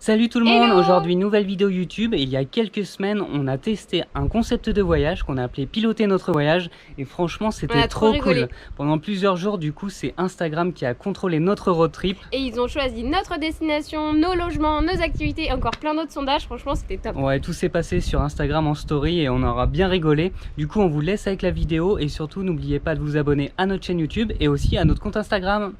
Salut tout le monde, Hello. aujourd'hui nouvelle vidéo YouTube et il y a quelques semaines on a testé un concept de voyage qu'on a appelé piloter notre voyage et franchement c'était trop cool. Pendant plusieurs jours du coup c'est Instagram qui a contrôlé notre road trip. Et ils ont choisi notre destination, nos logements, nos activités et encore plein d'autres sondages, franchement c'était top. Ouais, tout s'est passé sur Instagram en story et on aura bien rigolé. Du coup on vous laisse avec la vidéo et surtout n'oubliez pas de vous abonner à notre chaîne YouTube et aussi à notre compte Instagram.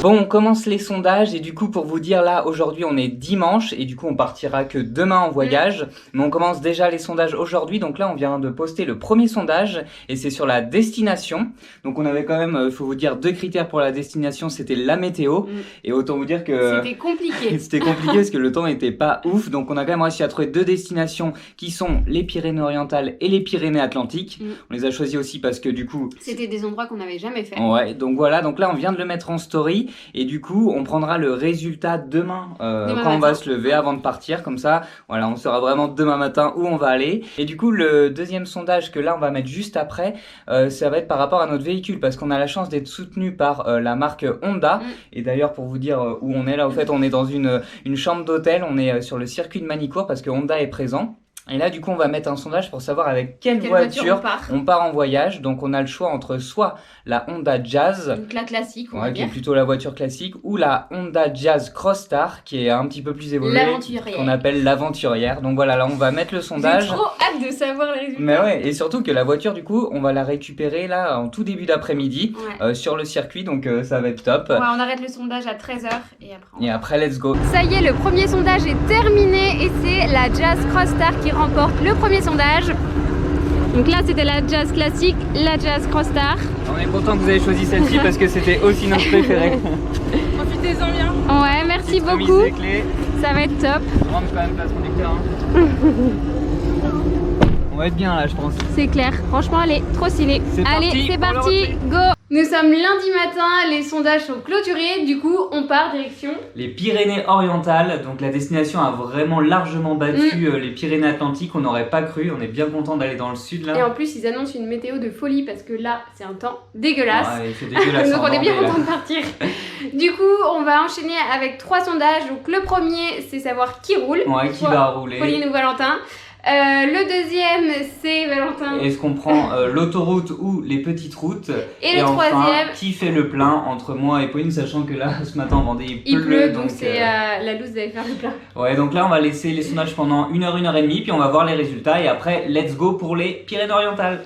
Bon, on commence les sondages et du coup pour vous dire là aujourd'hui on est dimanche et du coup on partira que demain en voyage, mais on commence déjà les sondages aujourd'hui. Donc là on vient de poster le premier sondage et c'est sur la destination. Donc on avait quand même, faut vous dire, deux critères pour la destination, c'était la météo et autant vous dire que c'était compliqué. C'était compliqué parce que le temps n'était pas ouf. Donc on a quand même réussi à trouver deux destinations qui sont les Pyrénées-Orientales et les Pyrénées-Atlantiques. On les a choisis aussi parce que du coup c'était des endroits qu'on n'avait jamais fait. Ouais, donc voilà, donc là on vient de le mettre en story et du coup on prendra le résultat demain, quand on va se lever avant de partir, comme ça voilà, on saura vraiment demain matin où on va aller. Et du coup le deuxième sondage que là on va mettre juste après, ça va être par rapport à notre véhicule parce qu'on a la chance d'être soutenu par la marque Honda. Et d'ailleurs pour vous dire où on est là, au fait on est dans une chambre d'hôtel, on est sur le circuit de Manicourt parce que Honda est présent. Et là du coup on va mettre un sondage pour savoir avec quelle voiture on part en voyage. Donc on a le choix entre soit la Honda Jazz, donc la classique, on va qui dire, est plutôt la voiture classique, ou la Honda Jazz Crossstar qui est un petit peu plus évoluée, qu'on appelle l'aventurière. Donc voilà, là on va mettre le sondage. J'ai trop hâte de savoir les résultats. Mais ouais, et surtout que la voiture du coup on va la récupérer là en tout début d'après-midi, sur le circuit, donc ça va être top. Ouais, on arrête le sondage à 13h et après let's go. Ça y est, le premier sondage est terminé et c'est la Jazz Crossstar qui remporte le premier sondage. Donc là c'était la Jazz classique, la Jazz Crossstar. On est content que vous ayez choisi celle-ci parce que c'était aussi notre préférée. Profitez-en bien. Ouais, merci beaucoup. Ça va être top. On rentre quand même place conducteur. On va être bien là je pense. C'est clair, franchement elle est trop stylée. Allez, c'est parti, go. Nous sommes lundi matin, les sondages sont clôturés, du coup on part direction les Pyrénées-Orientales. Donc la destination a vraiment largement battu les Pyrénées-Atlantiques, on n'aurait pas cru, on est bien content d'aller dans le sud là. Et en plus ils annoncent une météo de folie parce que là c'est un temps dégueulasse. Ouais, il fait dégueulasse. Donc on est bien content de partir. Du coup on va enchaîner avec 3 sondages. Donc le premier c'est savoir qui roule. Ouais, qui va rouler. Pauline ou Valentin. Le deuxième c'est Valentin. Est-ce qu'on prend l'autoroute ou les petites routes? Et le enfin, troisième, qui fait le plein entre moi et Pauline, sachant que là ce matin en Vendée il pleut, donc c'est la loose d'aller faire le plein. Ouais, donc là on va laisser les sondages pendant 1 heure, 1 heure et demie, puis on va voir les résultats et après let's go pour les Pyrénées-Orientales.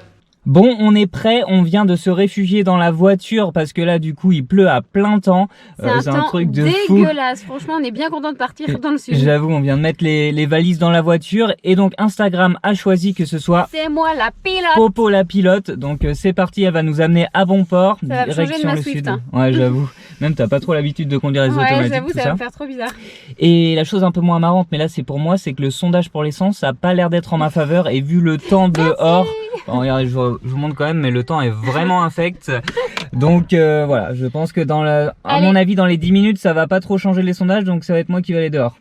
Bon, on est prêt, on vient de se réfugier dans la voiture parce que là du coup il pleut à plein temps. C'est un truc de dégueulasse, franchement on est bien content de partir dans le sud. J'avoue, on vient de mettre les valises dans la voiture et donc Instagram a choisi que ce soit c'est moi la pilote. Popo la pilote, donc c'est parti, elle va nous amener à bon port, ça va changer de ma Swift, sud. Hein. Ouais, j'avoue, même t'as pas trop l'habitude de conduire les automatiques. J'avoue, ça va me faire trop bizarre. Et la chose un peu moins marrante, mais là c'est pour moi, c'est que le sondage pour l'essence ça a pas l'air d'être en ma faveur et vu le temps dehors, bon, regardez, je vous montre quand même, mais le temps est vraiment infect. Donc voilà, je pense que à mon avis dans les 10 minutes ça va pas trop changer les sondages, donc ça va être moi qui vais aller dehors.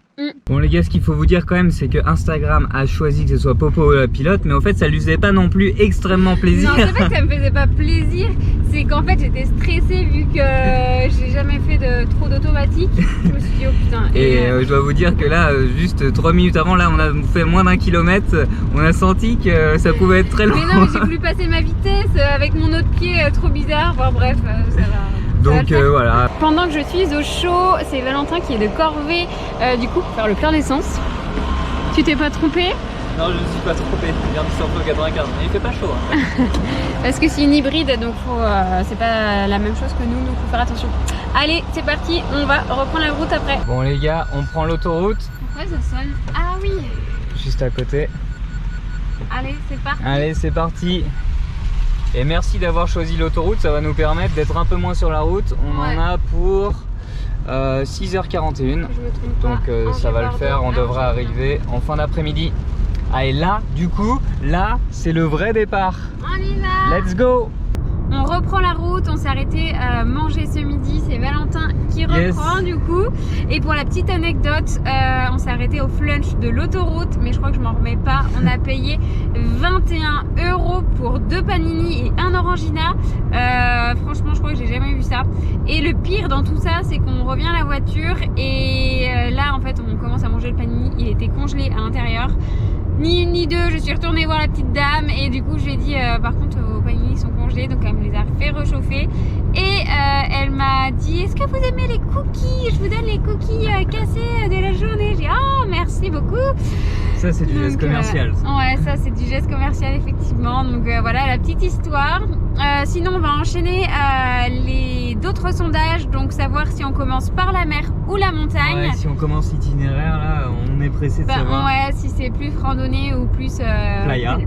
Bon les gars, ce qu'il faut vous dire quand même, c'est que Instagram a choisi que ce soit Popo la pilote, mais en fait ça lui faisait pas non plus extrêmement plaisir. Non, c'est pas que ça me faisait pas plaisir, c'est qu'en fait j'étais stressée vu que j'ai jamais fait trop d'automatique. Je me suis dit oh putain. Et je dois vous dire que là, juste 3 minutes avant, là on a fait moins d'1 kilomètre, on a senti que ça pouvait être très long. Mais non, mais j'ai voulu passer ma vitesse avec mon autre pied trop bizarre, enfin bref, ça va. Donc voilà. Pendant que je suis au chaud, c'est Valentin qui est de corvée du coup pour faire le plein d'essence. Tu t'es pas trompé? Non, je ne suis pas trompé, je viens de sortir au 95, mais il fait pas chaud. Hein. Parce que c'est une hybride, donc c'est pas la même chose que nous, donc faut faire attention. Allez, c'est parti, on va reprendre la route après. Bon les gars, on prend l'autoroute. Pourquoi ça sonne? Ah oui. Juste à côté. Allez, c'est parti. Allez, c'est parti. Et merci d'avoir choisi l'autoroute, ça va nous permettre d'être un peu moins sur la route. On en a pour 6h41, donc ça va le faire, on devrait arriver en fin d'après-midi. Ah, et là, du coup, là, c'est le vrai départ. On y va. Let's go. On reprend la route, on s'est arrêté à manger ce midi, c'est Valentin qui reprend du coup. Et pour la petite anecdote, on s'est arrêté au flunch de l'autoroute, mais je crois que je m'en remets pas. On a payé 21 € pour 2 panini et un orangina. Franchement, je crois que j'ai jamais vu ça. Et le pire dans tout ça, c'est qu'on revient à la voiture et là en fait on commence à manger le panini, il était congelé à l'intérieur. Ni une ni deux, je suis retournée voir la petite dame et du coup je lui ai dit par contre vos panini sont congelés, donc elle me les a fait réchauffer et elle m'a dit est-ce que vous aimez les cookies? Je vous donne les cookies cassés de la journée. J'ai dit oh merci beaucoup. Ça c'est du geste commercial. Ouais, ça c'est du geste commercial effectivement. Donc voilà la petite histoire. Sinon on va enchaîner d'autres sondages, donc savoir si on commence par la mer ou la montagne. Ouais, si on commence l'itinéraire là, on est pressé de savoir. Ouais, si c'est plus randonnée ou plus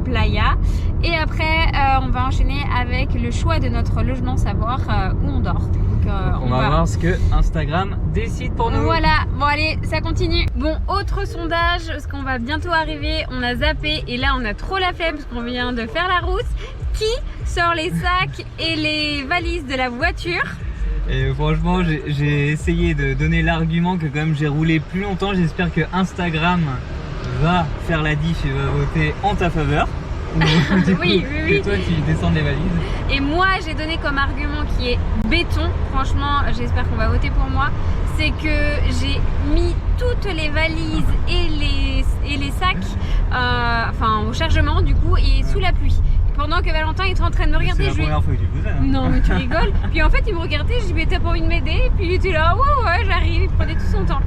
playa. Et après on va enchaîner avec le choix de notre logement, savoir où on dort. Donc, on va voir ce que Instagram décide pour nous. Voilà, bon allez, ça continue. Bon, autre sondage, parce qu'on va bientôt arriver, on a zappé et là on a trop la flemme parce qu'on vient de faire la route. Qui sort les sacs et les valises de la voiture? Et franchement, j'ai essayé de donner l'argument que comme j'ai roulé plus longtemps, j'espère que Instagram va faire la diff et va voter en ta faveur. Oui. Que toi tu descendes les valises. Et moi j'ai donné comme argument qui est béton, franchement j'espère qu'on va voter pour moi, c'est que j'ai mis toutes les valises et les sacs enfin au chargement du coup et sous la pluie. Pendant que Valentin était en train de me regarder, c'est la première fois que tu le faisais, hein. Non mais tu rigoles. Puis en fait il me regardait, je lui disais t'as pas envie de m'aider? Et puis il était là ouais j'arrive, il prenait tout son temps.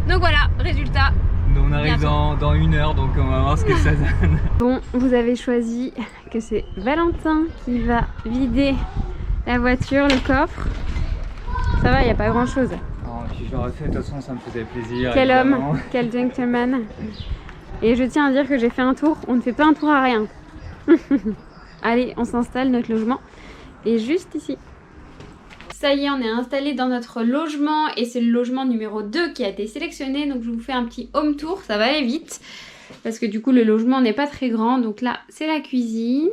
Donc voilà, résultat. On arrive dans 1 heure, donc on va voir ce que ça donne. Bon, vous avez choisi que c'est Valentin qui va vider la voiture, le coffre. Ça va, il n'y a pas grand chose. Non, puis je l'aurais fait, de toute façon ça me faisait plaisir. Quel évidemment. Homme, quel gentleman. Et je tiens à dire que j'ai fait un tour, on ne fait pas un tour à rien. Allez, on s'installe, notre logement est juste ici. Ça y est, on est installé dans notre logement et c'est le logement numéro 2 qui a été sélectionné. Donc je vous fais un petit home tour, ça va aller vite parce que du coup le logement n'est pas très grand. Donc là c'est la cuisine.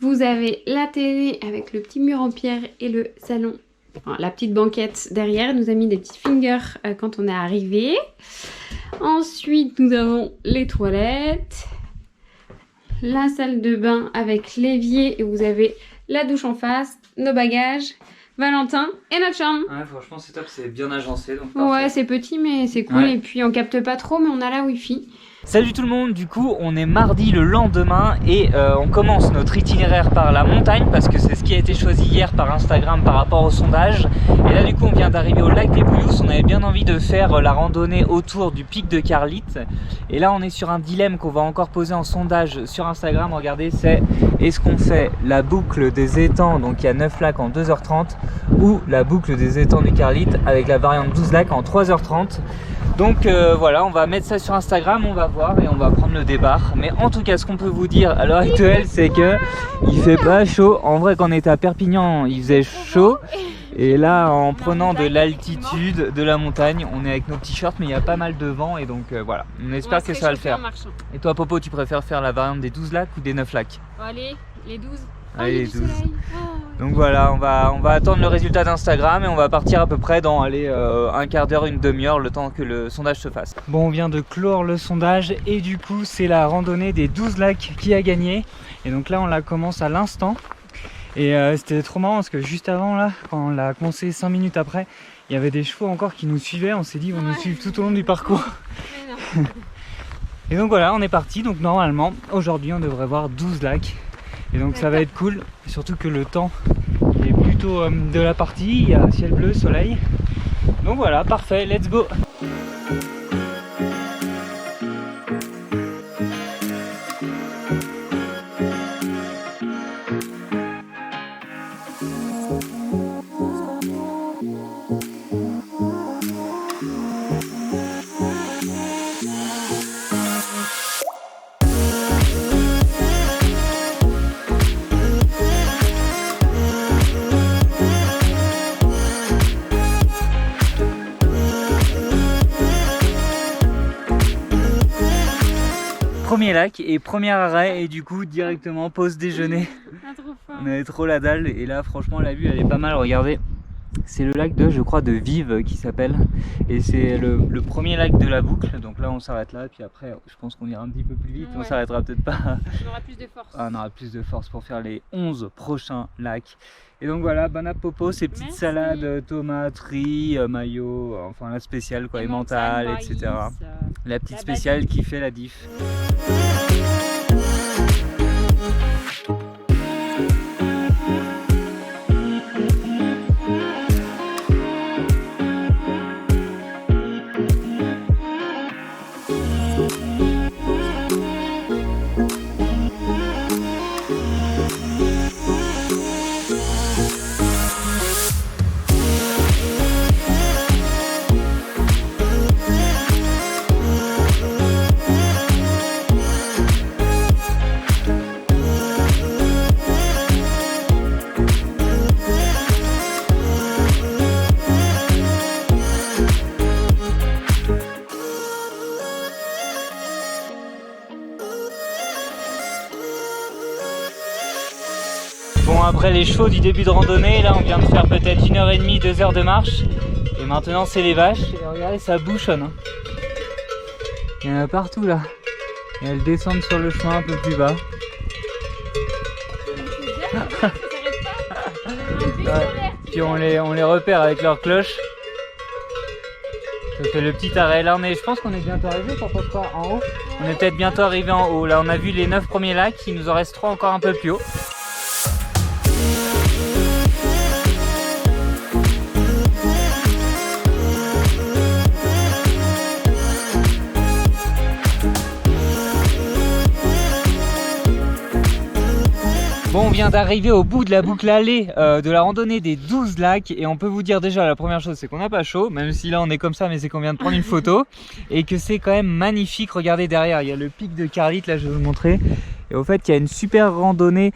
Vous avez la télé avec le petit mur en pierre et le salon. Enfin, la petite banquette derrière, elle nous a mis des petits fingers quand on est arrivé. Ensuite nous avons les toilettes. La salle de bain avec l'évier et vous avez la douche en face, nos bagages. Valentin et notre chambre. Ouais, franchement c'est top, c'est bien agencé. Donc ouais, c'est petit mais c'est cool. Ouais. Et puis on capte pas trop mais on a la wifi. Salut tout le monde, du coup on est mardi le lendemain et on commence notre itinéraire par la montagne parce que c'est ce qui a été choisi hier par Instagram par rapport au sondage. Et là du coup on vient d'arriver au lac des Bouillous, on avait bien envie de faire la randonnée autour du pic de Carlite. Et là on est sur un dilemme qu'on va encore poser en sondage sur Instagram, regardez, c'est est-ce qu'on fait la boucle des étangs, donc il y a 9 lacs en 2h30 ou la boucle des étangs du Carlite avec la variante 12 lacs en 3h30. Donc voilà, on va mettre ça sur Instagram, on va voir et on va prendre le départ. Mais en tout cas, ce qu'on peut vous dire à l'heure actuelle, c'est que il fait pas chaud. En vrai, quand on était à Perpignan, il faisait chaud. Et là, en prenant de l'altitude de la montagne, on est avec nos petits shorts, mais il y a pas mal de vent et donc voilà. On espère que ça va le faire. Et toi, Popo, tu préfères faire la variante des 12 lacs ou des 9 lacs? Allez, les 12. Allez, les 12. Donc voilà, on va attendre le résultat d'Instagram et on va partir à peu près dans un quart d'heure, une demi-heure, le temps que le sondage se fasse. Bon, on vient de clore le sondage et du coup c'est la randonnée des 12 lacs qui a gagné. Et donc là on la commence à l'instant. Et c'était trop marrant parce que juste avant là, quand on l'a commencé 5 minutes après, il y avait des chevaux encore qui nous suivaient. On s'est dit ils vont nous suivre tout au long du parcours. Et donc voilà, on est parti. Donc normalement aujourd'hui on devrait voir 12 lacs. Et donc ça va être cool, surtout que le temps est plutôt de la partie, il y a ciel bleu, soleil. Donc voilà, parfait, let's go! Premier lac et premier arrêt et du coup directement pause déjeuner On avait trop la dalle et là franchement la vue elle est pas mal, regardez. C'est le lac je crois de Vive qui s'appelle. Et c'est le premier lac de la boucle. Donc là on s'arrête là, puis après je pense qu'on ira un petit peu plus vite. On s'arrêtera peut-être pas. On aura plus de force. On aura plus de force pour faire les 11 prochains lacs. Et donc voilà, bon apropos, ces petites salades, tomates, riz, mayo, enfin la spéciale quoi, emmental, etc. La petite spéciale qui fait la diff. Bon, après les chauds du début de randonnée, là on vient de faire peut-être 1h30, 2 heures de marche. Et maintenant c'est les vaches. Et regardez, ça bouchonne. Hein. Il y en a partout là. Et elles descendent sur le chemin un peu plus bas. Ouais. Puis on les repère avec leurs cloches. Ça fait le petit arrêt. Là je pense qu'on est bientôt arrivé, quand on sera en haut. On est peut-être bientôt arrivé en haut. Là on a vu les 9 premiers lacs, il nous en reste 3 encore un peu plus haut. Bon, on vient d'arriver au bout de la boucle allée de la randonnée des 12 lacs et on peut vous dire déjà la première chose c'est qu'on n'a pas chaud, même si là on est comme ça, mais c'est qu'on vient de prendre une photo et que c'est quand même magnifique. Regardez derrière, il y a le pic de Carlite, là je vais vous montrer. Et au fait il y a une super randonnée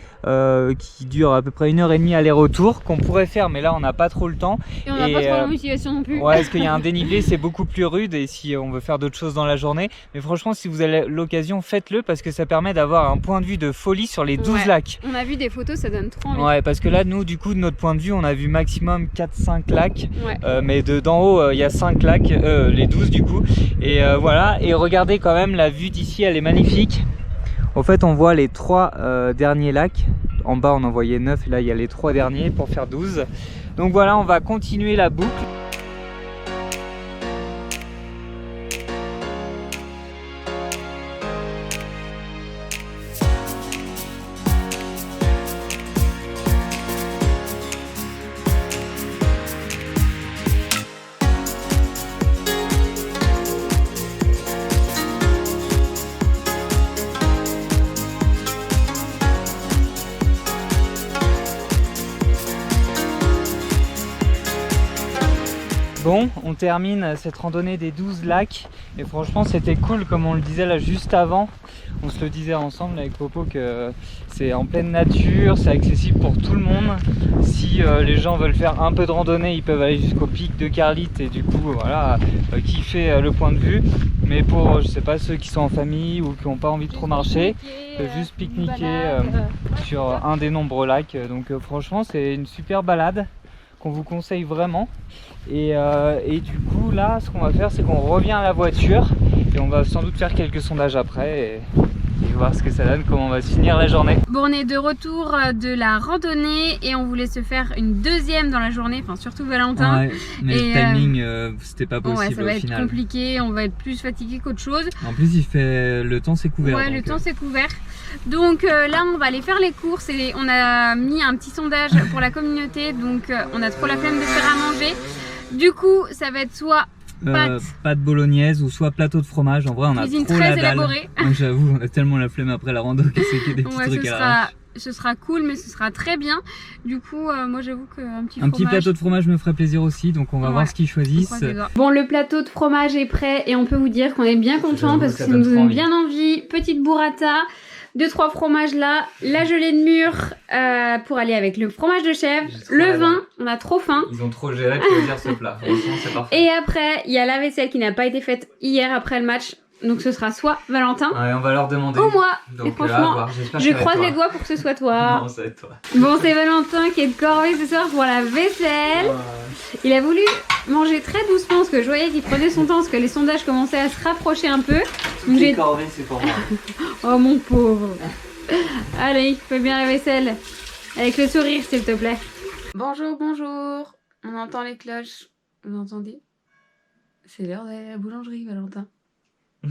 qui dure à peu près 1h30 aller-retour qu'on pourrait faire, mais là on n'a pas trop le temps. Et on n'a pas trop la motivation non plus. Ouais, parce qu'il y a un dénivelé, c'est beaucoup plus rude et si on veut faire d'autres choses dans la journée. Mais franchement si vous avez l'occasion, faites-le parce que ça permet d'avoir un point de vue de folie sur les 12 lacs. On a vu des photos, ça donne trop envie. Ouais, parce que là nous du coup de notre point de vue on a vu maximum 4-5 lacs. Mais d'en haut il y a 5 lacs, les 12 du coup. Et voilà, et regardez quand même la vue d'ici, elle est magnifique. En fait on voit les 3 derniers lacs. En bas on en voyait 9 et là il y a les 3 derniers pour faire 12. Donc voilà, on va continuer la boucle. Bon, on termine cette randonnée des 12 lacs et franchement c'était cool, comme on le disait là juste avant. On se le disait ensemble avec Popo que c'est en pleine nature, c'est accessible pour tout le monde. Si les gens veulent faire un peu de randonnée, ils peuvent aller jusqu'au pic de Carlite et du coup voilà, kiffer le point de vue. Mais pour je sais pas, ceux qui sont en famille ou qui n'ont pas envie de trop marcher, juste pique-niquer sur un des nombreux lacs. Donc franchement c'est une super balade qu'on vous conseille vraiment. Et du coup là ce qu'on va faire c'est qu'on revient à la voiture et on va sans doute faire quelques sondages après et voir ce que ça donne, comment on va se finir la journée. Bon, on est de retour de la randonnée et on voulait se faire une deuxième dans la journée, enfin surtout Valentin. Ouais, mais le timing c'était pas possible. Ouais, ça va être compliqué, on va être plus fatigué qu'autre chose. En plus il fait le temps c'est couvert. Ouais, le temps c'est couvert. Donc là on va aller faire les courses et on a mis un petit sondage pour la communauté, donc on a trop la flemme de faire à manger. Du coup ça va être soit pâte bolognaise ou soit plateau de fromage. En vrai on a trop la dalle. J'avoue, on a tellement la flemme après la rando que c'est que des petits trucs à l'arrache. Ce sera cool, mais ce sera très bien. Du coup, moi j'avoue qu'un petit petit plateau de fromage me ferait plaisir aussi, donc on va voir ce qu'ils choisissent. Bon, le plateau de fromage est prêt et on peut vous dire qu'on est bien content parce que ça nous donne bien envie. Petite burrata, 2-3 fromages là, la gelée de mûre pour aller avec le fromage de chèvre, le vin, on a trop faim. Ils ont trop géré de choisir ce plat, franchement c'est parfait. Et après, il y a la vaisselle qui n'a pas été faite hier après le match. Donc ce sera soit Valentin Ouais, on va leur demander. ou moi. Donc, et franchement, je croise les doigts pour que ce soit toi. Non, ça va être toi. Bon, c'est Valentin qui est de corvée ce soir pour la vaisselle. Il a voulu manger très doucement parce que je voyais qu'il prenait son temps parce que les sondages commençaient à se rapprocher un peu. Toutes les corvées, c'est pour moi. Oh mon pauvre. Allez, fais bien la vaisselle. Avec le sourire, s'il te plaît. Bonjour, bonjour. On entend les cloches. Vous entendez? C'est l'heure d'aller à la boulangerie, Valentin.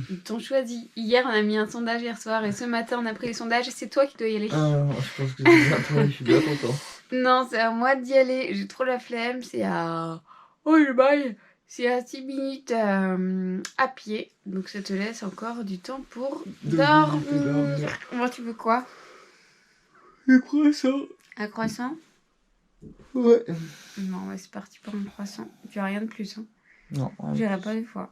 Ils t'ont choisi. Hier, on a mis un sondage hier soir et ce matin, on a pris les sondages et c'est toi qui dois y aller. Je pense que c'est bien toi, je suis bien content. Non, c'est à moi d'y aller. J'ai trop la flemme. C'est à... Oh, le bail. C'est à 6 minutes à pied. Donc ça te laisse encore du temps pour dormir. Moi, tu veux quoi? Un croissant. Un croissant? Ouais. Non, ouais, c'est parti pour un croissant. Tu as rien de plus, hein? Non. J'irai pas des fois.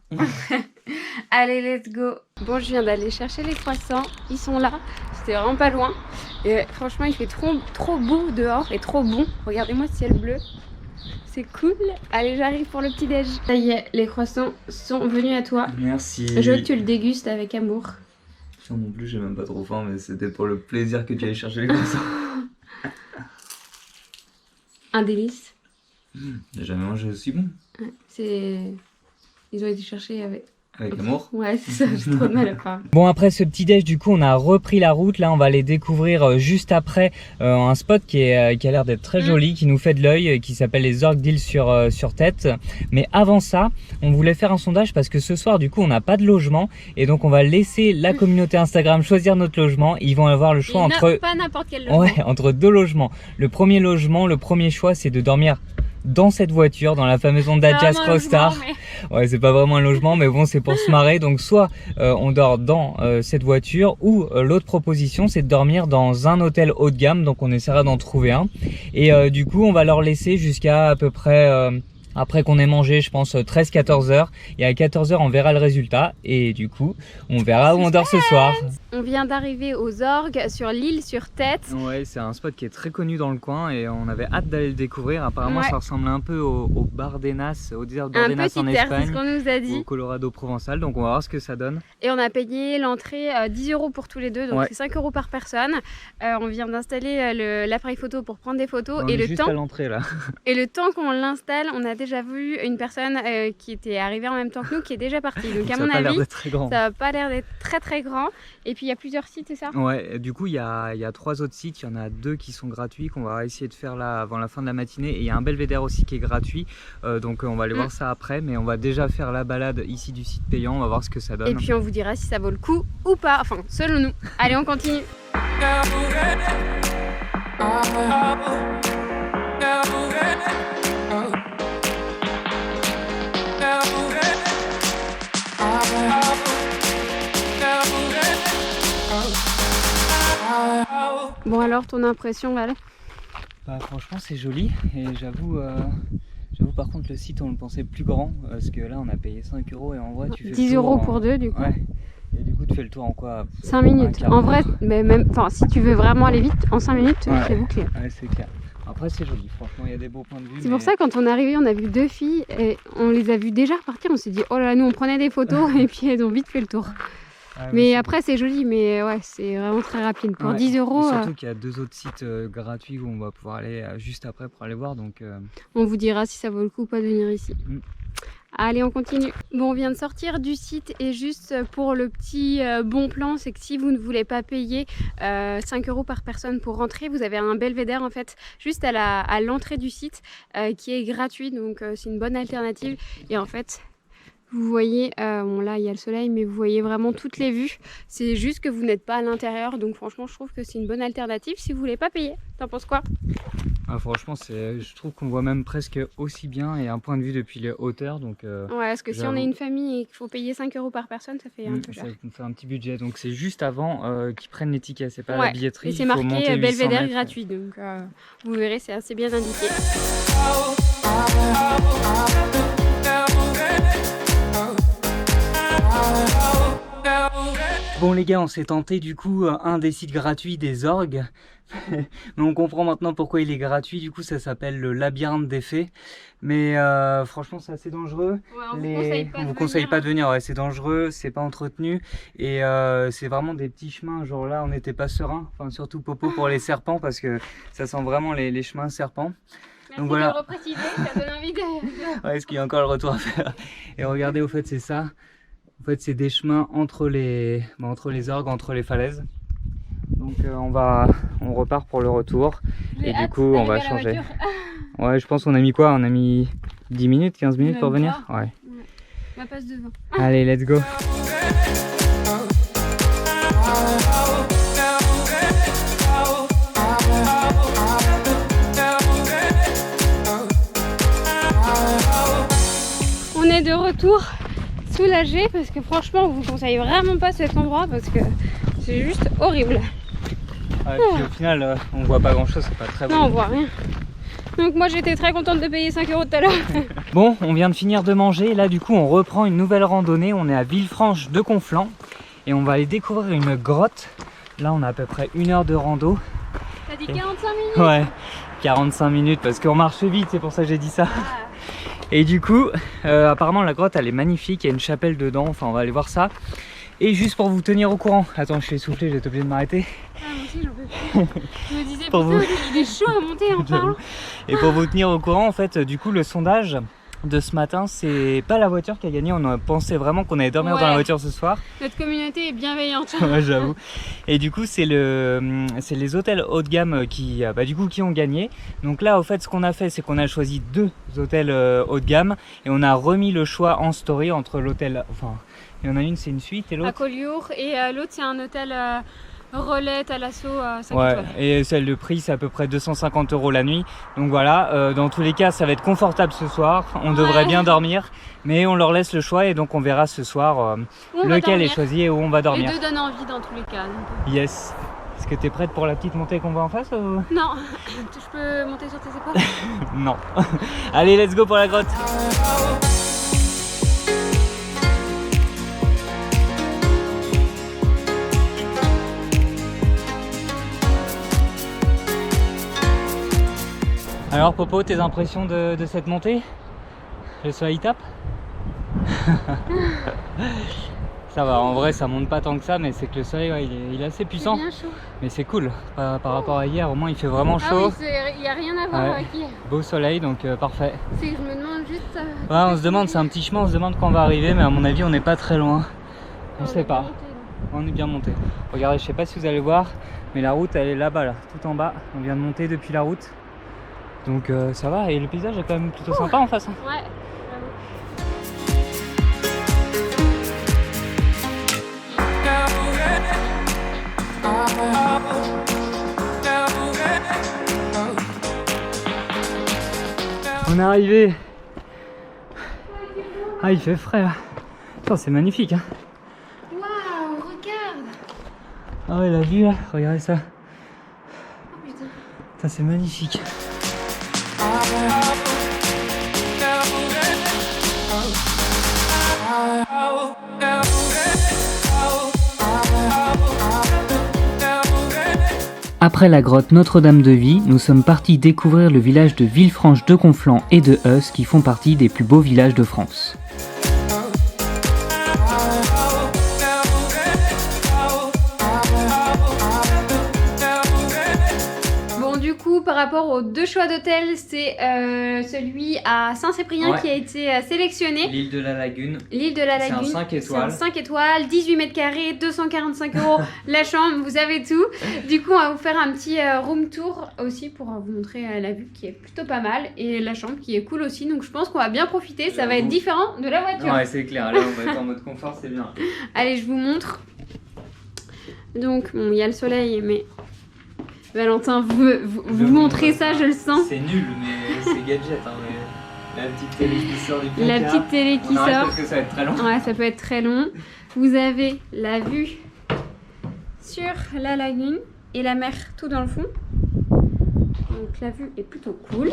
Allez, let's go. Bon, je viens d'aller chercher les croissants. Ils sont là. C'était vraiment pas loin. Et franchement, il fait trop beau dehors et trop bon. Regardez-moi ce ciel bleu. C'est cool. Allez, j'arrive pour le petit-déj. Ça y est, les croissants sont venus à toi. Merci. Je veux que tu le dégustes avec amour. Non plus, j'ai même pas trop faim, mais c'était pour le plaisir que tu allais chercher les croissants. Un délice. J'ai jamais mangé aussi bon. Ouais, c'est... Ils ont été cherchés avec... Avec amour. Ouais, c'est ça, j'ai trop de mal à parler. Bon, après ce petit déj, du coup, on a repris la route. Là, on va aller découvrir juste après un spot qui a l'air d'être très joli, qui nous fait de l'œil, qui s'appelle les Orgues d'Île sur Tête. Mais avant ça, on voulait faire un sondage parce que ce soir, du coup, on n'a pas de logement. Et donc, on va laisser la communauté Instagram choisir notre logement. Ils vont avoir le choix Pas n'importe quel logement. Ouais, entre deux logements. Le premier logement, le premier choix, c'est de dormir dans cette voiture, dans la fameuse Honda Jazz Crossstar. Ouais, c'est pas vraiment un logement, mais bon, c'est pour se marrer. Donc soit on dort dans cette voiture, ou l'autre proposition, c'est de dormir dans un hôtel haut de gamme. Donc on essaiera d'en trouver un. Et du coup, on va leur laisser jusqu'à à peu près... après qu'on ait mangé, je pense 13-14 heures. Et à 14 heures, on verra le résultat. Et du coup, on verra où on dort ce soir. On vient d'arriver aux Orgues sur l'île sur Tête. Ouais, c'est un spot qui est très connu dans le coin et on avait hâte d'aller le découvrir. Apparemment, ça ressemble un peu au Bardenas, au désert de Bardenas en Espagne. C'est ce qu'on nous a dit. Au Colorado provençal. Donc on va voir ce que ça donne. Et on a payé l'entrée 10 € pour tous les deux. Donc c'est 5 € par personne. On vient d'installer l'appareil photo pour prendre des photos. Et juste à l'entrée là. Et le temps qu'on l'installe, on a déjà vu une personne qui était arrivée en même temps que nous qui est déjà partie. Donc à mon avis, ça n'a pas l'air d'être très grand. Et puis il y a plusieurs sites, c'est ça? Ouais, du coup il y a 3 autres sites, il y en a 2 qui sont gratuits qu'on va essayer de faire là avant la fin de la matinée, et il y a un belvédère aussi qui est gratuit, donc on va aller voir ça après, mais on va déjà faire la balade ici du site payant, on va voir ce que ça donne. Et puis on vous dira si ça vaut le coup ou pas, enfin selon nous. Allez, on continue. Bon, alors ton impression, Val? Bah franchement c'est joli, et j'avoue par contre le site on le pensait plus grand, parce que là on a payé 5 € et en vrai tu fais 10 € pour deux du coup. Ouais. Et du coup tu fais le tour en quoi? 5 minutes. En vrai, mais même, enfin si tu veux vraiment aller vite, en 5 minutes c'est bouclé. Ouais, c'est clair. Après c'est joli, franchement il y a des beaux points de vue. C'est pour ça quand on est arrivé, on a vu 2 filles et on les a vues déjà repartir, on s'est dit oh là là, nous on prenait des photos et puis elles ont vite fait le tour. Mais après c'est joli, mais ouais, c'est vraiment très rapide. Pour 10 €. Et surtout qu'il y a 2 autres sites gratuits où on va pouvoir aller juste après pour aller voir. Donc on vous dira si ça vaut le coup ou pas de venir ici. Allez, on continue. Bon, on vient de sortir du site et juste pour le petit bon plan, c'est que si vous ne voulez pas payer 5 € par personne pour rentrer, vous avez un belvédère en fait juste à l'entrée du site qui est gratuit, donc c'est une bonne alternative. Et en fait, vous voyez, bon là il y a le soleil, mais vous voyez vraiment toutes les vues. C'est juste que vous n'êtes pas à l'intérieur, donc franchement je trouve que c'est une bonne alternative si vous voulez pas payer. T'en penses quoi? Franchement, je trouve qu'on voit même presque aussi bien, et un point de vue depuis les hauteurs. Donc, ouais, parce que si on est une famille et qu'il faut payer 5 € par personne, ça fait un peu cher. Ça nous fait un petit budget, donc c'est juste avant qu'ils prennent les tickets, c'est pas la billetterie. Et c'est marqué belvédère gratuit, donc vous verrez, c'est assez bien indiqué. Bon les gars, on s'est tenté du coup un des sites gratuits des Orgues. Mais on comprend maintenant pourquoi il est gratuit. Du coup, ça s'appelle le labyrinthe des fées. Mais franchement, c'est assez dangereux. Ouais, on vous conseille pas de venir. Ouais, c'est dangereux, c'est pas entretenu. Et c'est vraiment des petits chemins. Genre là, on n'était pas serein. Enfin, surtout Popo pour les serpents parce que ça sent vraiment les chemins serpents. Merci. Donc voilà. De le repréciser, ça donne envie de... Ouais, est-ce qu'il y a encore le retour à faire? Et regardez, au fait, c'est ça. En fait, c'est des chemins entre les orgues, entre les falaises. Donc on repart pour le retour. Et du coup, on va changer. Ouais, je pense qu'on a mis quoi? On a mis 10 minutes, 15 minutes même pour venir? pas. Ouais. On passe devant. Allez, let's go. On est de retour soulagé parce que franchement, on vous conseille vraiment pas cet endroit parce que c'est juste horrible. Ouais, puis au final, on voit pas grand chose, c'est pas très bon. Non, on voit rien. Donc moi j'étais très contente de payer 5 € tout à l'heure. Bon, on vient de finir de manger. Là, du coup, on reprend une nouvelle randonnée. On est à Villefranche de Conflans et on va aller découvrir une grotte. Là, on a à peu près 1 heure de rando. T'as dit 45 minutes? Ouais, 45 minutes parce qu'on marche vite, c'est pour ça que j'ai dit ça. Ah. Et du coup, apparemment la grotte elle est magnifique, il y a une chapelle dedans, enfin on va aller voir ça. Et juste pour vous tenir au courant, attends je suis essoufflé, j'ai été obligé de m'arrêter. Ah moi aussi j'en peux plus. Je me disais Pour putain, vous. il est chaud à monter en parlant. Et pour vous tenir au courant, en fait, du coup le sondage de ce matin, c'est pas la voiture qui a gagné, on a pensé vraiment qu'on allait dormir dans la voiture ce soir. Notre communauté est bienveillante. Ouais, j'avoue. Et du coup, c'est les hôtels haut de gamme qui ont gagné. Donc là, au fait, ce qu'on a fait, c'est qu'on a choisi 2 hôtels haut de gamme et on a remis le choix en story entre l'hôtel. Enfin, il y en a une, c'est une suite et l'autre. À Collioure et l'autre, c'est un hôtel relais à l'assaut. Ouais, et le prix, c'est à peu près 250 € la nuit. Donc voilà, dans tous les cas, ça va être confortable ce soir. On devrait bien dormir, mais on leur laisse le choix et donc on verra ce soir lequel est choisi et où on va dormir. Les deux donnent envie dans tous les cas. Donc... Yes. Est-ce que tu es prête pour la petite montée qu'on voit en face ou... Non, je peux monter sur tes épaules? Non. Allez, let's go pour la grotte. Alors Popo, tes impressions de cette montée? Le soleil tape? Ça va, en vrai ça monte pas tant que ça, mais c'est que le soleil ouais, il est assez puissant. C'est bien chaud. Mais c'est cool, par rapport à hier, au moins il fait vraiment chaud. Ah oui, il n'y a rien à voir avec hier. Beau soleil, donc parfait. C'est que je me demande juste... Ouais, on se demande, c'est un petit chemin, on se demande quand on va arriver, mais à mon avis on n'est pas très loin. On sait pas. On est bien monté. Regardez, je sais pas si vous allez voir, mais la route elle est là-bas, là, tout en bas. On vient de monter depuis la route. Donc ça va, et le paysage est quand même plutôt sympa en face. Hein. Ouais. On est arrivé. Ah, il fait frais là. Putain, c'est magnifique. Hein. Waouh, regarde. Ah ouais, la vue là, regardez ça. Oh putain. Ça c'est magnifique. Après la grotte Notre-Dame de Vie, nous sommes partis découvrir le village de Villefranche de Conflans et de Heusse qui font partie des plus beaux villages de France. Par rapport aux 2 choix d'hôtel, c'est celui à Saint-Cyprien qui a été sélectionné. L'île de la Lagune. L'île de la Lagune. C'est un 5 étoiles. C'est un 5 étoiles, 18 mètres carrés, 245 € la chambre, vous avez tout. Du coup, on va vous faire un petit room tour aussi pour vous montrer la vue qui est plutôt pas mal et la chambre qui est cool aussi. Donc je pense qu'on va bien profiter, ça va être différent de la voiture. Ouais, c'est clair, là on va être en mode confort, c'est bien. Allez, je vous montre. Donc, bon, il y a le soleil, mais... Valentin, vous montrez ça, je le sens. C'est nul, mais c'est gadget. Hein, mais la petite télé qui sort du placard. La petite télé qui sort. Parce que ça va être très long. Ouais, ça peut être très long. Vous avez la vue sur la lagune et la mer tout dans le fond. Donc la vue est plutôt cool.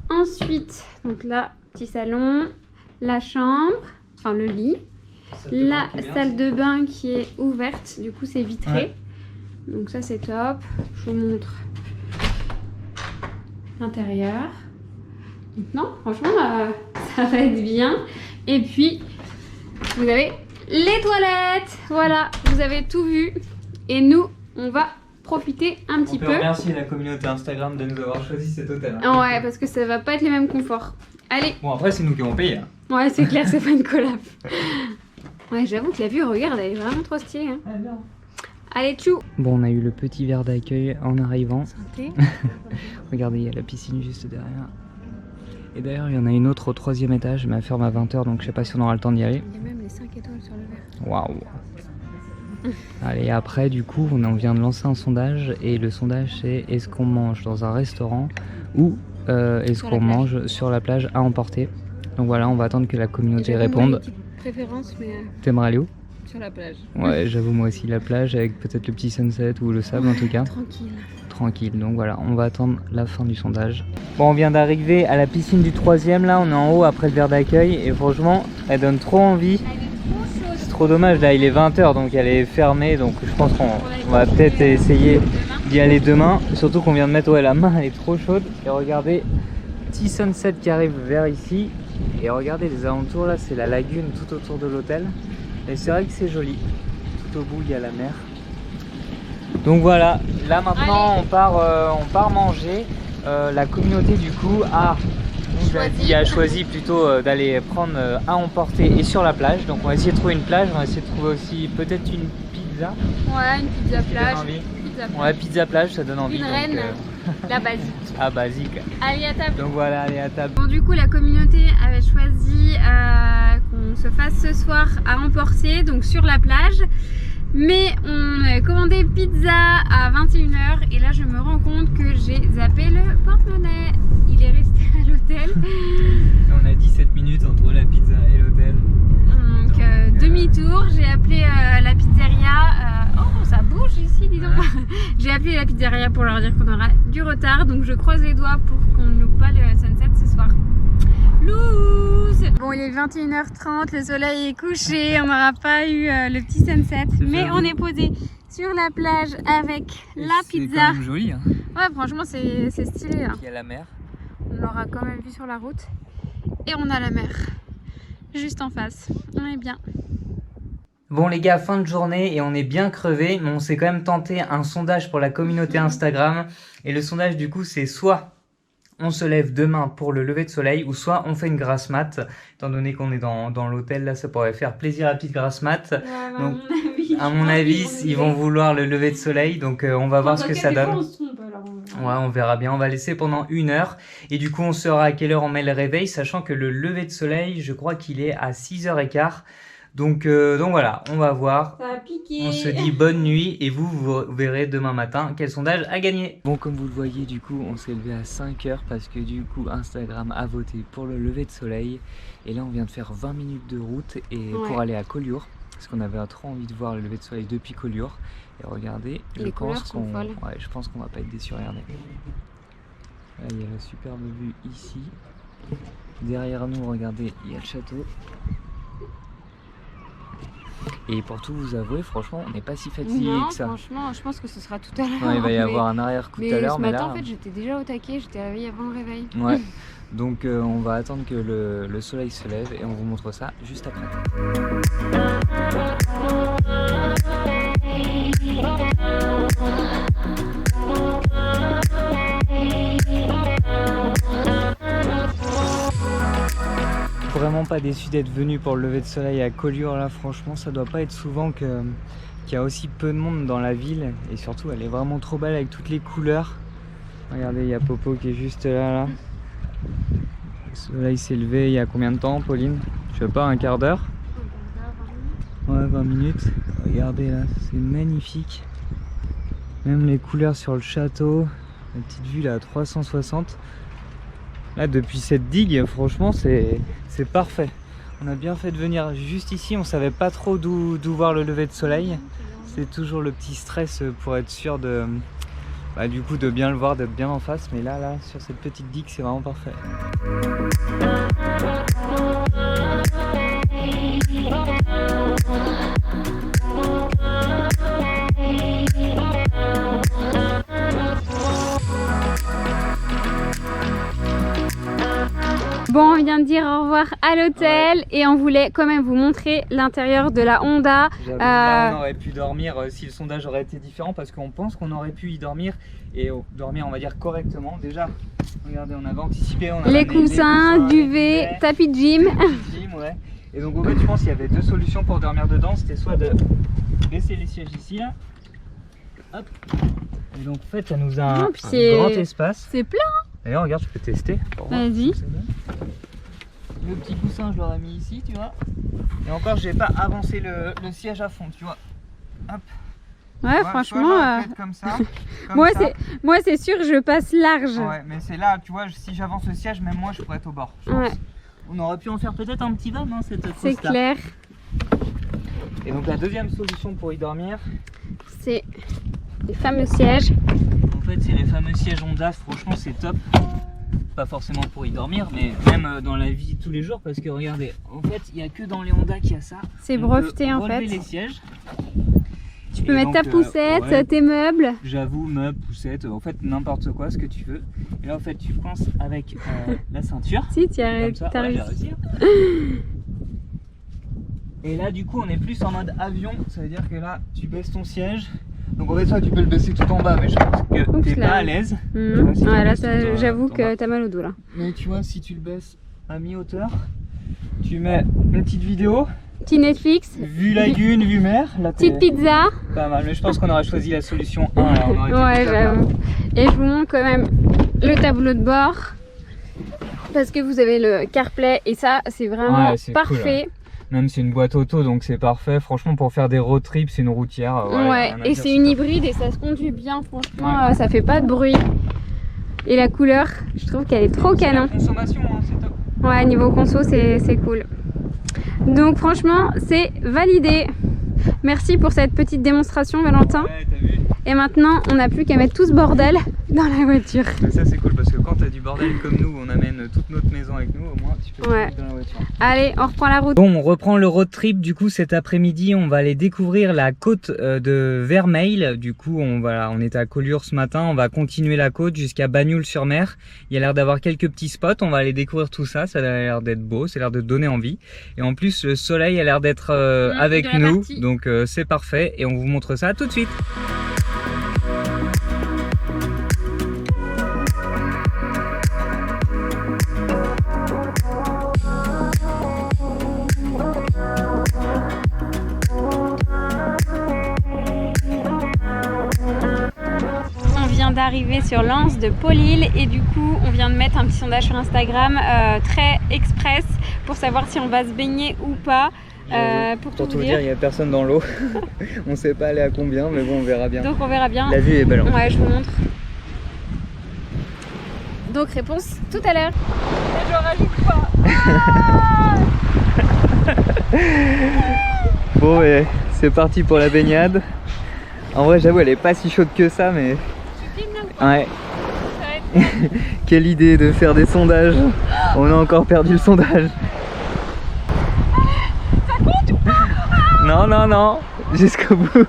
Ensuite, donc là, petit salon, la chambre, enfin le lit, la salle de bain qui est ouverte, du coup c'est vitré. Ouais. Donc ça c'est top. Je vous montre l'intérieur. Donc non, franchement ça va être bien. Et puis vous avez les toilettes. Voilà, vous avez tout vu. Et nous, on va profiter un petit peu. On peut remercier la communauté Instagram de nous avoir choisi cet hôtel. Hein. Ouais, parce que ça va pas être les mêmes conforts. Allez. Bon, après, c'est nous qui avons payé. Hein. Ouais, c'est clair, c'est pas une collab. Ouais, j'avoue que la vue, regarde, elle est vraiment trop stylée. Hein. Ah, bien. Allez, tchou. Bon, on a eu le petit verre d'accueil en arrivant. Santé. Regardez, il y a la piscine juste derrière. Et d'ailleurs, il y en a une autre au 3e étage, mais elle ferme à 20h, donc je sais pas si on aura le temps d'y aller. Il y a même les 5 étoiles sur le verre. Waouh. Allez, après, du coup, on vient de lancer un sondage. Et le sondage, c'est est-ce qu'on mange dans un restaurant ou est-ce qu'on mange sur la plage à emporter. Donc voilà, on va attendre que la communauté réponde. Préférence, mais T'aimerais aller où? sur la plage. Ouais, j'avoue, moi aussi, la plage avec peut-être le petit sunset ou le sable en tout cas. Tranquille. Tranquille, donc voilà, on va attendre la fin du sondage. Bon, on vient d'arriver à la piscine du 3e, là, on est en haut après le verre d'accueil et franchement, elle donne trop envie. C'est trop dommage, là, il est 20h donc elle est fermée, donc je pense qu'on va peut-être essayer d'y aller demain. Surtout qu'on vient de mettre, ouais, la main, elle est trop chaude. Et regardez, petit sunset qui arrive vers ici. Et regardez les alentours, là, c'est la lagune tout autour de l'hôtel. Et c'est vrai que c'est joli. Tout au bout, il y a la mer. Donc voilà, là maintenant on part manger. La communauté du coup a choisi plutôt d'aller prendre à emporter et sur la plage. Donc on va essayer de trouver une plage, on va essayer de trouver aussi peut-être une pizza. Ouais, une pizza plage. Ouais, pizza plage, ça donne envie. Une reine, la basique. Ah, basique. Allez à table. Donc voilà, allez à table. Bon, du coup, la communauté avait choisi qu'on se fasse ce soir à emporter, donc sur la plage. Mais on avait commandé pizza à 21h et là je me rends compte que j'ai zappé le porte-monnaie. Il est resté à l'hôtel. On a 17 minutes entre la pizza et l'hôtel. Donc demi-tour, j'ai appelé la pizzeria. Oh, ça bouge ici, dis donc. J'ai appelé la pizzeria pour leur dire qu'on aura du retard. Donc je croise les doigts pour qu'on ne loupe pas le sunset ce soir. Loose. Bon, il est 21h30, le soleil est couché, on n'aura pas eu le petit sunset, mais on est posé sur la plage avec la pizza. C'est quand même joli. Hein. Ouais, franchement, c'est stylé. Là. Il y a la mer. On l'aura quand même vu sur la route. Et on a la mer juste en face. On est bien. Bon les gars, fin de journée et on est bien crevé, mais on s'est quand même tenté un sondage pour la communauté Instagram. Et le sondage du coup c'est soit on se lève demain pour le lever de soleil ou soit on fait une grasse mat. Étant donné qu'on est dans l'hôtel là, ça pourrait faire plaisir à la petite grasse mat. Ouais, donc à mon avis ils vont vouloir le lever de soleil, donc on va voir ce que ça donne. Ouais, on verra bien, on va laisser pendant 1 heure et du coup on saura à quelle heure on met le réveil, sachant que le lever de soleil je crois qu'il est à 6h15. Donc voilà, on va voir. Ça a piqué. On se dit bonne nuit et vous verrez demain matin quel sondage a gagné. Bon, comme vous le voyez, du coup, on s'est levé à 5h parce que du coup, Instagram a voté pour le lever de soleil. Et là, on vient de faire 20 minutes de route et pour aller à Collioure. Parce qu'on avait trop envie de voir le lever de soleil depuis Collioure. Et regardez, je pense qu'on va pas être déçus. Regardez. Là, il y a la superbe vue ici. Derrière nous, regardez, il y a le château. Et pour tout vous avouer, franchement, on n'est pas si fatigué que ça. Franchement, je pense que ce sera tout à l'heure. Ouais, il va y avoir un arrière-coup tout à l'heure. Mais ce matin, en fait, j'étais déjà au taquet, j'étais réveillée avant le réveil. Ouais, donc on va attendre que le soleil se lève et on vous montre ça juste après. Vraiment pas déçu d'être venu pour le lever de soleil à Collioure là, franchement ça doit pas être souvent qu'il y a aussi peu de monde dans la ville et surtout elle est vraiment trop belle avec toutes les couleurs. Regardez, il y a Popo qui est juste là. Le soleil s'est levé il y a combien de temps, Pauline? Je sais pas, un quart d'heure? Ouais, 20 minutes. Regardez là, c'est magnifique. Même les couleurs sur le château, la petite vue là à 360. Là depuis cette digue, franchement c'est parfait. On a bien fait de venir juste ici, on savait pas trop d'où voir le lever de soleil. C'est toujours le petit stress pour être sûr de du coup de bien le voir, d'être bien en face. Mais là sur cette petite digue c'est vraiment parfait. Bon, on vient de dire au revoir à l'hôtel et on voulait quand même vous montrer l'intérieur de la Honda. Là, on aurait pu dormir si le sondage aurait été différent parce qu'on pense qu'on aurait pu y dormir et dormir, on va dire, correctement. Déjà, regardez, on avait anticipé. On a les coussins, duvet, tapis de gym. Ouais. Et donc, en fait, je pense qu'il y avait deux solutions pour dormir dedans. C'était soit de laisser les sièges ici, là. Hop. Et donc, en fait, ça nous a un grand espace. C'est plein. D'ailleurs, regarde, je peux tester. Vas-y. Le petit coussin, je l'aurais mis ici, tu vois. Et encore, j'ai pas avancé le siège à fond, tu vois. Hop. Ouais, vois, franchement. Comme ça, moi, c'est sûr, je passe large. Ouais, mais c'est là, tu vois, si j'avance le siège, même moi, je pourrais être au bord. Je pense. Ouais. On aurait pu en faire peut-être un petit van, hein, cette fois. C'est clair. Et donc, la deuxième solution pour y dormir, c'est les fameux sièges. En fait, c'est les fameux sièges Honda. Franchement, c'est top. Pas forcément pour y dormir, mais même dans la vie de tous les jours, parce que regardez, en fait, il n'y a que dans les Honda qu'il y a ça. C'est breveté en fait. Les sièges. Tu peux mettre ta poussette, ouais, tes meubles. J'avoue, meubles, poussettes, en fait n'importe quoi, ce que tu veux. Et là, en fait, tu coinces avec la ceinture. Si, tu as réussi. Et là, du coup, on est plus en mode avion. Ça veut dire que là, tu baisses ton siège. Donc en fait, ça, tu peux le baisser tout en bas, mais je pense que t'es pas à l'aise. Si ouais, là, j'avoue que t'as mal au dos là. Mais tu vois, si tu le baisses à mi-hauteur, tu mets une petite vidéo. Petit Netflix. Vue lagune, vue mer. Petite pizza. Pas mal, mais je pense qu'on aurait choisi la solution 1. Là, ouais, j'avoue. Et je vous montre quand même le tableau de bord. Parce que vous avez le CarPlay et ça, c'est vraiment parfait. Cool, hein. Même c'est une boîte auto, donc c'est parfait. Franchement, pour faire des road trips, c'est une routière. Ouais, et c'est une hybride et ça se conduit bien. Franchement, ça fait pas de bruit. Et la couleur, je trouve qu'elle est trop canon. La consommation, hein, c'est top. Ouais, niveau conso, c'est cool. Donc franchement, c'est validé. Merci pour cette petite démonstration, Valentin. Ouais, t'as vu. Et maintenant, on n'a plus qu'à mettre tout ce bordel dans la voiture. Mais ça, c'est cool parce que quand t'as du bordel comme nous, on amène toute notre maison avec nous, au moins tu peux mettre dans la voiture. Allez, on reprend la route. Bon, on reprend le road trip. Du coup, cet après-midi, on va aller découvrir la côte de Vermeil. Du coup, on était à Collioure ce matin. On va continuer la côte jusqu'à Bagnoul-sur-Mer. Il y a l'air d'avoir quelques petits spots. On va aller découvrir tout ça. Ça a l'air d'être beau, ça a l'air de donner envie. Et en plus, le soleil a l'air d'être avec nous. Donc, c'est parfait. Et on vous montre ça tout de suite. D'arriver sur l'Anse de Paulil et du coup on vient de mettre un petit sondage sur Instagram très express pour savoir si on va se baigner ou pas. Pour tout vous dire, il n'y a personne dans l'eau. On sait pas aller à combien, mais bon, on verra bien. Donc on verra bien. La vue est belle. Ouais, je vous montre. Donc réponse tout à l'heure. Je rajoute pas. Bon, et c'est parti pour la baignade. En vrai, j'avoue, elle est pas si chaude que ça, mais... Ouais. Quelle idée de faire des sondages. On a encore perdu le sondage. Ça compte ou pas? Non, non, non. Jusqu'au bout.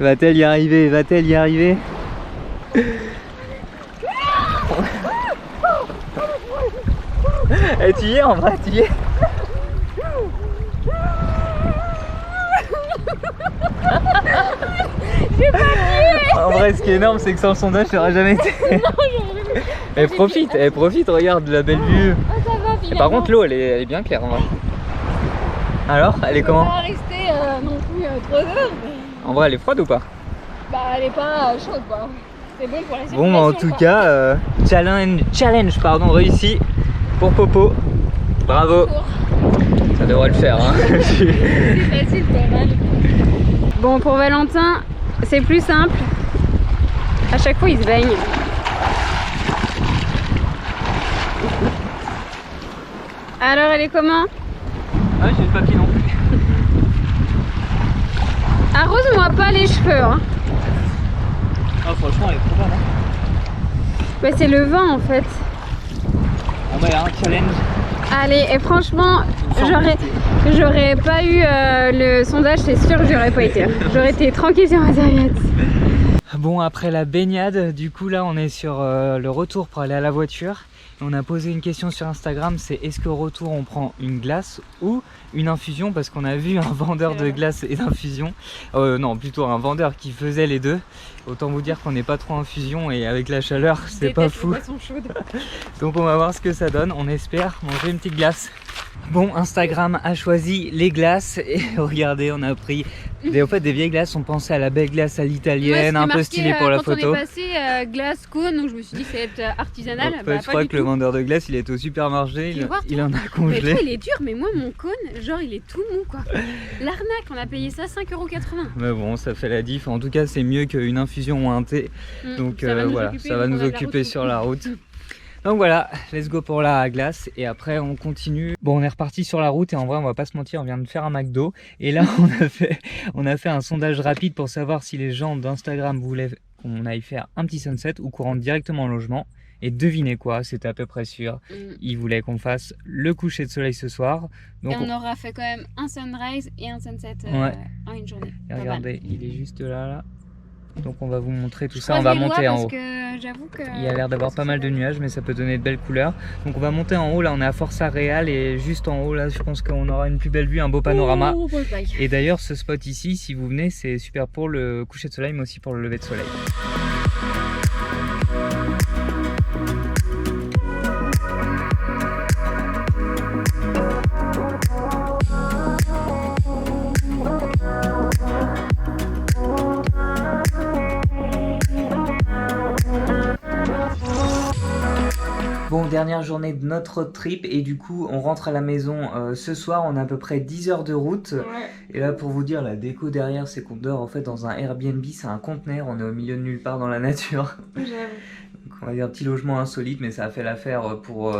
Va-t-elle y arriver? Va-t-elle y arriver? Et tu y es en vrai, tu y es. J'ai pas tué. En vrai, ce qui est énorme, c'est que sans le sondage, ça aurait jamais été. Elle profite, regarde la belle vue. Ça va, et par contre, l'eau, elle est bien claire en vrai. Alors, elle est comment? Elle va pas rester non plus 3 heures. Mais... En vrai, elle est froide ou pas? Bah, elle est pas chaude quoi. C'est bon pour la circulation. Bon, en tout cas, challenge réussi pour Popo. Bravo. Ça devrait le faire. Hein. C'est facile, pas mal. Bon, pour Valentin, c'est plus simple. À chaque fois, il se baigne. Alors, elle est comment? Ah, j'ai le papier non plus. Arrose-moi pas les cheveux. Hein. Ah, franchement, elle est trop bonne. Hein. Bah, c'est le vin en fait. Ah, bah, il y a un challenge. Allez, et franchement, j'aurais pas eu le sondage, c'est sûr que j'aurais pas été. J'aurais été tranquille sur ma serviette. Bon, après la baignade, du coup là on est sur le retour pour aller à la voiture. On a posé une question sur Instagram, c'est est-ce qu'au retour on prend une glace ou une infusion, parce qu'on a vu un vendeur de glace et d'infusion, non plutôt un vendeur qui faisait les deux. Autant vous dire qu'on n'est pas trop infusion et avec la chaleur c'est pas fou. Donc on va voir ce que ça donne, on espère manger une petite glace. Bon, Instagram a choisi les glaces et regardez, on a pris des vieilles glaces, on pensait à la belle glace à l'italienne, un peu stylée pour la photo. On est passé glace cône, donc je me suis dit que ça allait être artisanal. En fait, je crois que le vendeur de glace il est au supermarché, il en a congelé. Mais toi, il est dur, mais moi mon cône, genre il est tout mou quoi. L'arnaque, on a payé ça 5,80 €. Mais bon, ça fait la diff, en tout cas c'est mieux qu'une infusion ou un thé. Donc voilà, ça va nous occuper sur la route. Donc voilà, let's go pour la glace et après on continue. Bon, on est reparti sur la route et en vrai on va pas se mentir, on vient de faire un McDo et là on a fait un sondage rapide pour savoir si les gens d'Instagram voulaient qu'on aille faire un petit sunset ou qu'on rentre directement au logement. Et devinez quoi, c'était à peu près sûr, ils voulaient qu'on fasse le coucher de soleil ce soir. Donc et on aura fait quand même un sunrise et un sunset en une journée. Et regardez, il est juste là. Donc on va vous montrer tout ça, on va monter en haut. Il y a l'air d'avoir pas mal de nuages mais ça peut donner de belles couleurs. Donc on va monter en haut, là on est à Forza Real et juste en haut là je pense qu'on aura une plus belle vue, un beau panorama. Et d'ailleurs ce spot ici, si vous venez, c'est super pour le coucher de soleil mais aussi pour le lever de soleil. Bon, dernière journée de notre road trip et du coup on rentre à la maison ce soir, on a à peu près 10 heures de route. Et là pour vous dire, la déco derrière c'est qu'on dort en fait dans un Airbnb, c'est un conteneur, on est au milieu de nulle part dans la nature. Donc on va dire un petit logement insolite mais ça a fait l'affaire pour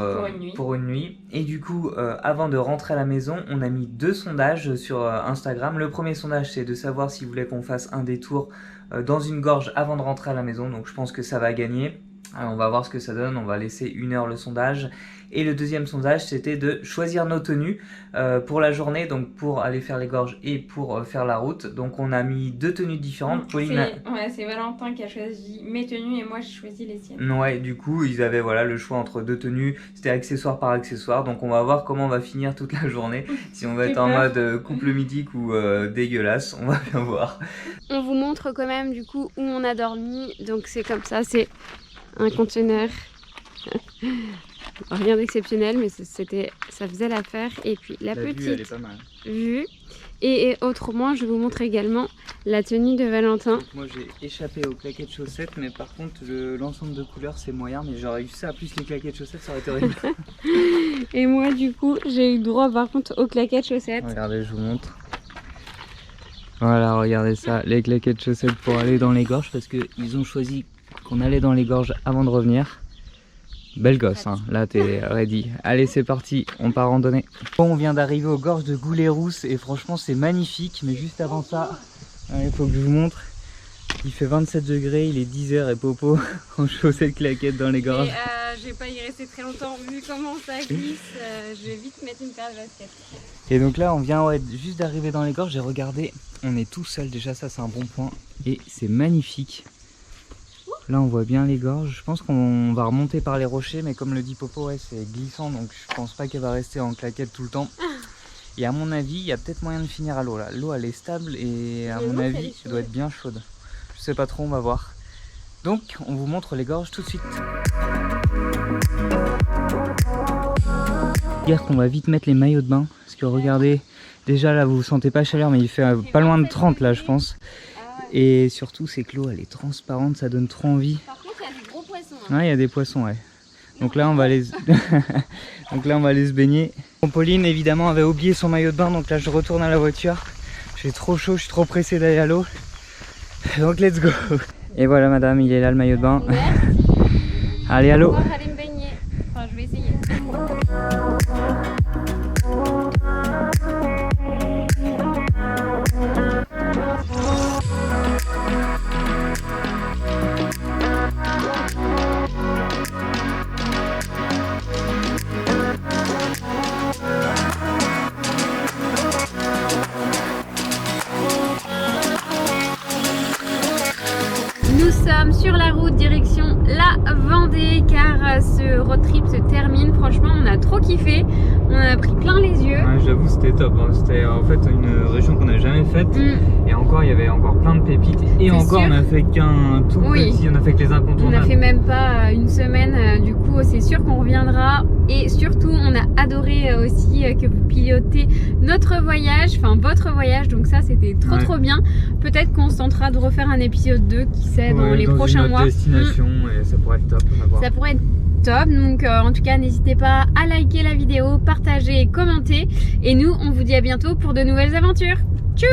une nuit. Et du coup avant de rentrer à la maison, on a mis 2 sondages sur Instagram. Le premier sondage c'est de savoir si vous voulez qu'on fasse un détour dans une gorge avant de rentrer à la maison, donc je pense que ça va gagner. Alors on va voir ce que ça donne, on va laisser 1 heure le sondage. Et le deuxième sondage c'était de choisir nos tenues pour la journée, donc pour aller faire les gorges et pour faire la route. Donc on a mis 2 tenues différentes. C'est Valentin qui a choisi mes tenues et moi j'ai choisi les siennes. Ouais, du coup ils avaient le choix entre 2 tenues, c'était accessoire par accessoire. Donc on va voir comment on va finir toute la journée, si on va être en mode couple mythique ou dégueulasse, on va bien voir. On vous montre quand même du coup où on a dormi, donc c'est comme ça, c'est un conteneur, rien d'exceptionnel mais ça faisait l'affaire. Et puis la petite vue, elle est pas mal. Vue. Et autrement je vous montre également la tenue de Valentin. Moi j'ai échappé aux claquettes chaussettes mais par contre l'ensemble de couleurs c'est moyen, mais j'aurais eu ça plus les claquettes chaussettes, ça aurait été horrible. Et moi du coup j'ai eu droit par contre aux claquettes chaussettes. Regardez, je vous montre. Voilà, regardez ça, les claquettes chaussettes pour aller dans les gorges parce qu'ils ont choisi qu'on allait dans les gorges avant de revenir. Belle gosse, hein. Là t'es ready. Allez c'est parti, on part randonner. Bon, on vient d'arriver aux gorges de Goulet-Rousse et franchement c'est magnifique. Mais juste avant ça, il faut que je vous montre. Il fait 27 degrés, il est 10 h et Popo en chaussettes claquettes dans les gorges. Je vais pas y rester très longtemps vu comment ça glisse. Je vais vite mettre une paire de baskets. Et donc là on vient juste d'arriver dans les gorges et regardez, on est tout seul déjà, ça c'est un bon point. Et c'est magnifique. Là on voit bien les gorges, je pense qu'on va remonter par les rochers mais comme le dit Popo, c'est glissant donc je pense pas qu'elle va rester en claquette tout le temps. Et à mon avis, il y a peut-être moyen de finir à l'eau là. L'eau elle est stable et à mon avis elle doit être bien chaude. Je sais pas trop, on va voir. Donc on vous montre les gorges tout de suite. Dire qu'on va vite mettre les maillots de bain parce que regardez, déjà là vous sentez pas chaleur mais il fait pas loin de 30 là je pense. Et surtout c'est que l'eau elle est transparente, ça donne trop envie. Par contre il y a des gros poissons. Ouais, il y a des poissons, ouais. Donc là on va aller se baigner. Bon, Pauline évidemment avait oublié son maillot de bain, donc là je retourne à la voiture. J'ai trop chaud, je suis trop pressé d'aller à l'eau. Donc let's go. Et voilà madame, il est là le maillot de bain. Allez à l'eau. On va aller me baigner. Enfin je vais essayer. Nous sommes sur la route direction la Vendée car ce road trip se termine Charmines. Franchement, on a trop kiffé. On en a pris plein les yeux. Ouais, j'avoue, c'était top. Hein. C'était en fait une région qu'on n'a jamais faite. Et encore, il y avait encore plein de pépites. Et encore, on a fait qu'un tout petit. On a fait que les incontournables. On a fait même pas une semaine. Du coup, c'est sûr qu'on reviendra. Et surtout, on a adoré aussi que vous pilotez notre voyage, enfin votre voyage. Donc ça, c'était trop bien. Peut-être qu'on se tentera de refaire un épisode 2, qui sait, dans les prochains mois. Destination, et ça pourrait être top. Ça pourrait être top. Donc en tout cas, n'hésitez pas à liker la vidéo, partager, commenter. Et nous, on vous dit à bientôt pour de nouvelles aventures. Tchou!